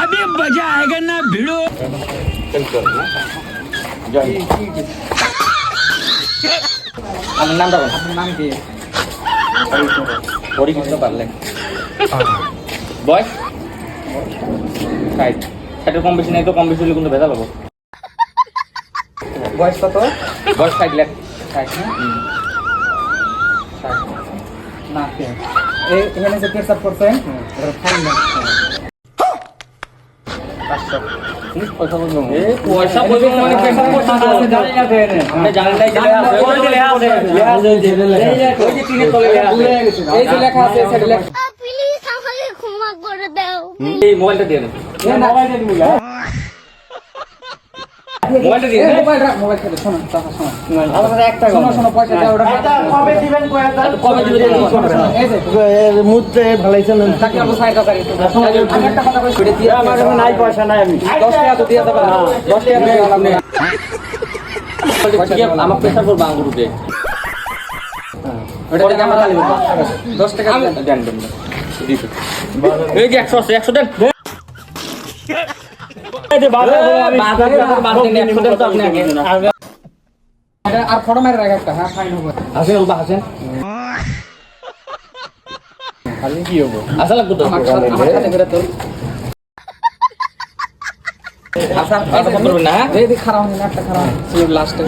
अभी मजा आएगा ना भिड़ो। আমার নামটা বল। আপনার নাম কি? হরিকৃষ্ণ পারলেন। বয়স? 60 60 কম বেশি নাই তো, কম বেশি হলে কিন্তু ভেজা পাবো। বয়স কত? বয়স 60 লাখ। 60 না? 60 না কে এই এখানে যে পেশাব করছেন ওটা ফাইন না। 500 পয়সা বলবো। পয়সা বলবো মানে পেশাব করছেন জানেন না দেন। আমরা জানেন নাই যে ওই যে লেখা আছে। ওই যে তিনে তলে লেখা আছে। এই যে লেখা আছে সেটা লেখা। প্লিজ আমাকে ক্ষমা করে দাও। এই মোবাইলটা দিয়ে দেন। মোবাইলটা দিন বলে। মোবাইলটা দিয়ে দেন। মোবাইল রাখ, মোবাইল খেলে শোনো, কথা শোনো। আমাদের একটা শোনো পয়সা দাও ওটা। কবে দিবেন কয়টা? কবে দিবেন? এই যে মুদ্রে ভালাইছেন তাকে আমরা 60 টাকা দিই। আমি একটা কথা কই ছুটে দিয়ে আমার কাছে নাই পয়সা নাই, আমি 10 টাকা তো দিয়ে দেব না। 10 টাকা দিয়ে গেলাম না। আমার পেশা করব আঙ্গুরুতে। ওটা থেকে আমরা 10 টাকা দেন দেন। দিতে এই যে 100 আছে 100 দেন। এই যে বাজার আমি বাজারে বাদ দেন 100 দেন তো আপনি আগে এটা আর ফটো মেরে রাখ একটা। হ্যাঁ ফাইন হবে। আসেন ওবা আসেন। খালি কি হবে? আসলে কত আমার কাছে করে তোর আচ্ছা কথা বলবেন না। এই খারাপ না একটা খারাপ ছিল লাস্টে।